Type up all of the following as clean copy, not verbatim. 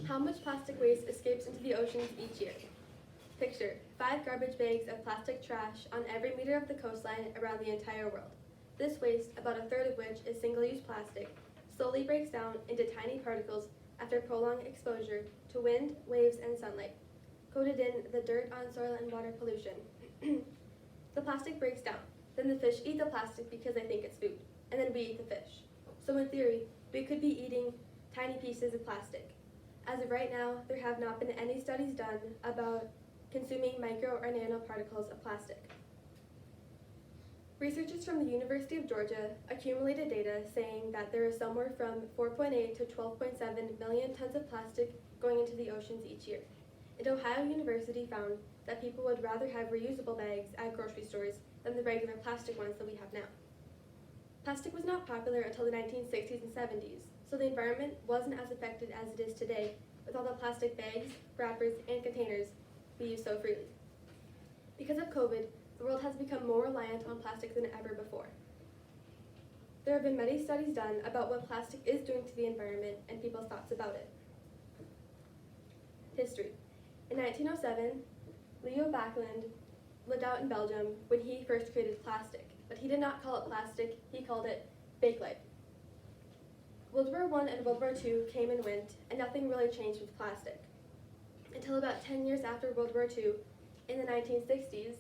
How much plastic waste escapes into the oceans each year? Picture 5 garbage bags of plastic trash on every meter of the coastline around the entire world. This waste, about a third of which is single-use plastic, slowly breaks down into tiny particles after prolonged exposure to wind, waves, and sunlight, coated in the dirt on soil and water pollution. The plastic breaks down. Then the fish eat the plastic because they think it's food, and then we eat the fish. So in theory, we could be eating tiny pieces of plastic. As of right now, there have not been any studies done about consuming micro or nanoparticles of plastic. Researchers from the University of Georgia accumulated data saying that there is somewhere from 4.8 to 12.7 million tons of plastic going into the oceans each year. And Ohio University found that people would rather have reusable bags at grocery stores than the regular plastic ones that we have now. Plastic was not popular until the 1960s and 70s, so the environment wasn't as affected as it is today with all the plastic bags, wrappers, and containers we use so freely. Because of COVID, the world has become more reliant on plastic than ever before. There have been many studies done about what plastic is doing to the environment and people's thoughts about it. History. In 1907, Leo Baekeland lived out in Belgium when he first created plastic, but he did not call it plastic, he called it bakelite. World War I and World War II came and went, and nothing really changed with plastic. Until about 10 years after World War II, in the 1960s,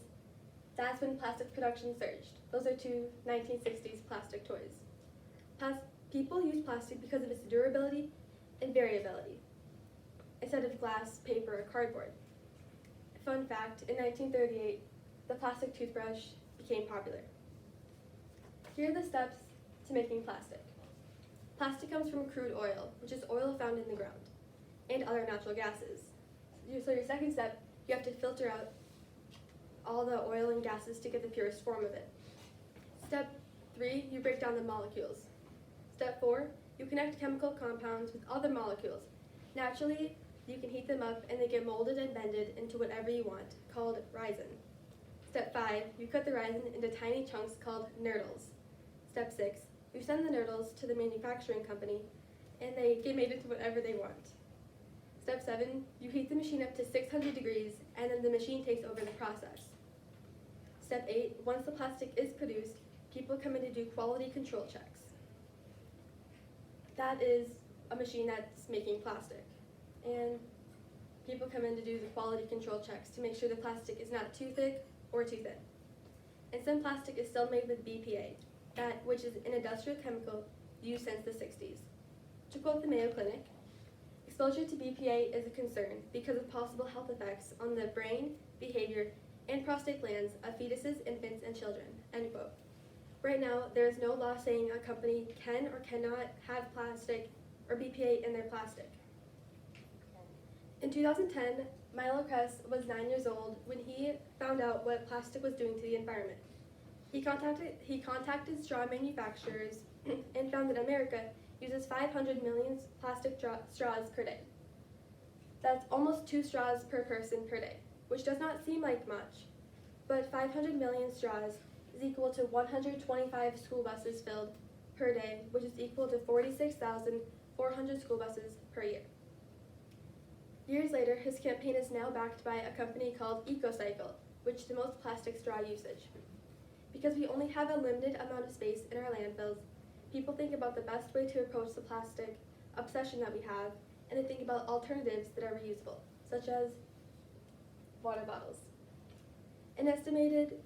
that's when plastic production surged. Those are two 1960s plastic toys. People use plastic because of its durability and variability, instead of glass, paper, or cardboard. Fun fact, in 1938, the plastic toothbrush became popular. Here are the steps to making plastic. Plastic comes from crude oil, which is oil found in the ground, and other natural gases. So your second step, you have to filter out all the oil and gases to get the purest form of it. Step 3, you break down the molecules. Step 4, you connect chemical compounds with other molecules. Naturally, you can heat them up and they get molded and bended into whatever you want, called resin. Step 5, you cut the resin into tiny chunks called nurdles. Step 6, you send the nurdles to the manufacturing company and they get made into whatever they want. Step 7, you heat the machine up to 600 degrees and then the machine takes over the process. Step 8, once the plastic is produced, people come in to do quality control checks. That is a machine that's making plastic. And people come in to do the quality control checks to make sure the plastic is not too thick or too thin. And some plastic is still made with BPA, which is an industrial chemical used since the 60s. To quote the Mayo Clinic, exposure to BPA is a concern because of possible health effects on the brain, behavior, and prostate glands of fetuses, infants, and children, end quote. Right now, there is no law saying a company can or cannot have plastic or BPA in their plastic. In 2010, Milo Kress was 9 years old when he found out what plastic was doing to the environment. He contacted straw manufacturers and found that America uses 500 million plastic straws per day. That's almost 2 straws per person per day, which does not seem like much, but 500 million straws is equal to 125 school buses filled per day, which is equal to 46,400 school buses per year. Years later, his campaign is now backed by a company called EcoCycle, which is the most plastic straw usage. Because we only have a limited amount of space in our landfills, people think about the best way to approach the plastic obsession that we have, and they think about alternatives that are reusable, such as water bottles. An estimated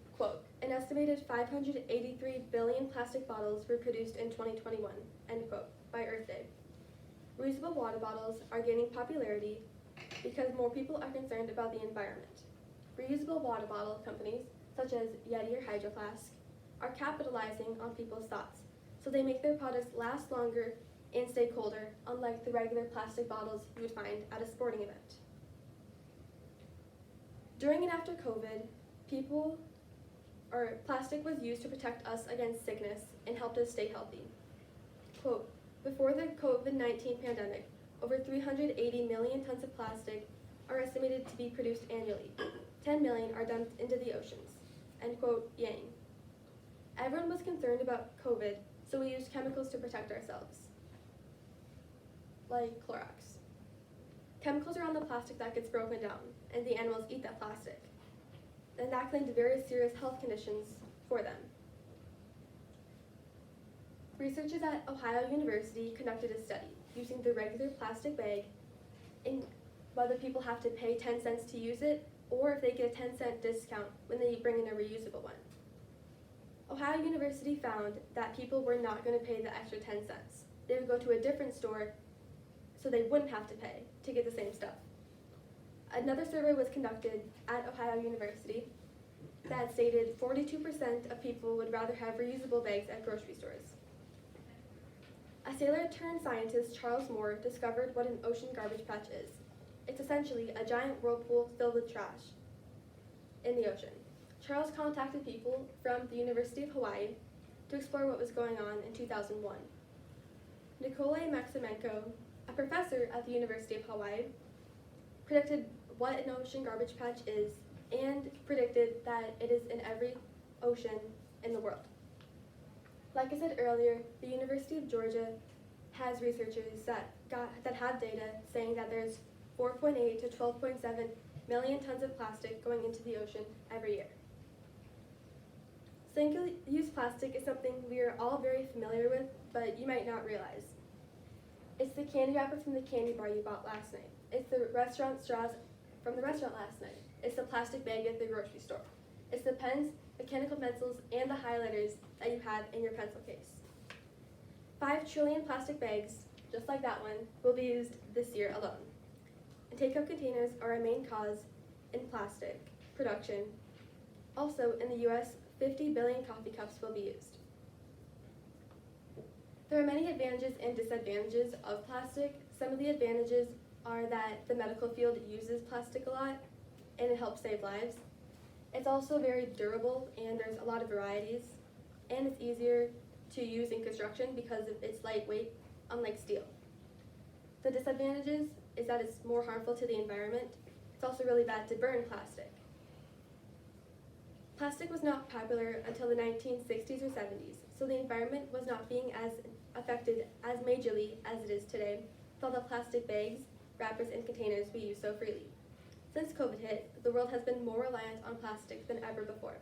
583 billion plastic bottles were produced in 2021, end quote, by Earth Day. Reusable water bottles are gaining popularity because more people are concerned about the environment. Reusable water bottle companies, such as Yeti or Hydro Flask, are capitalizing on people's thoughts, so they make their products last longer and stay colder, unlike the regular plastic bottles you would find at a sporting event. During and after COVID, plastic was used to protect us against sickness and helped us stay healthy. Quote, before the COVID-19 pandemic, over 380 million tons of plastic are estimated to be produced annually. 10 million are dumped into the oceans, end quote, Yang. Everyone was concerned about COVID, so we used chemicals to protect ourselves, like Clorox. Chemicals are on the plastic that gets broken down, and the animals eat that plastic. And that can lead to very serious health conditions for them. Researchers at Ohio University conducted a study using the regular plastic bag and whether people have to pay 10 cents to use it or if they get a 10-cent discount when they bring in a reusable one. Ohio University found that people were not going to pay the extra 10 cents. They would go to a different store so they wouldn't have to pay to get the same stuff. Another survey was conducted at Ohio University that stated 42% of people would rather have reusable bags at grocery stores. A sailor turned scientist, Charles Moore, discovered what an ocean garbage patch is. It's essentially a giant whirlpool filled with trash in the ocean. Charles contacted people from the University of Hawaii to explore what was going on in 2001. Nikolai Maximenko, a professor at the University of Hawaii, predicted what an ocean garbage patch is and predicted that it is in every ocean in the world. Like I said earlier, the University of Georgia has researchers that have data saying that there's 4.8 to 12.7 million tons of plastic going into the ocean every year. Single-use plastic is something we are all very familiar with, but you might not realize. It's the candy wrapper from the candy bar you bought last night. It's the restaurant straws from the restaurant last night. It's the plastic bag at the grocery store. It's the pens, mechanical pencils, and the highlighters that you have in your pencil case. 5 trillion plastic bags, just like that one, will be used this year alone. And take-home containers are a main cause in plastic production. Also, in the US, 50 billion coffee cups will be used. There are many advantages and disadvantages of plastic. Some of the advantages are that the medical field uses plastic a lot and it helps save lives. It's also very durable and there's a lot of varieties, and it's easier to use in construction because it's lightweight, unlike steel. The disadvantages is that it's more harmful to the environment. It's also really bad to burn plastic. Plastic was not popular until the 1960s or 70s, so the environment was not being as affected as majorly as it is today with all the plastic bags, wrappers, and containers we use so freely. Since COVID hit, the world has been more reliant on plastic than ever before,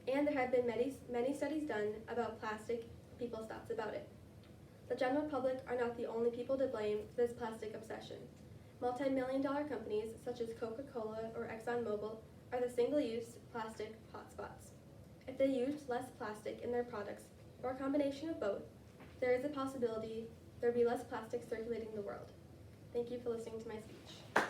and there have been many studies done about plastic, people's thoughts about it. The general public are not the only people to blame for this plastic obsession. Multi-million-dollar companies such as Coca-Cola or ExxonMobil are the single-use plastic hotspots. If they used less plastic in their products, or a combination of both, there is a possibility there would be less plastic circulating the world. Thank you for listening to my speech.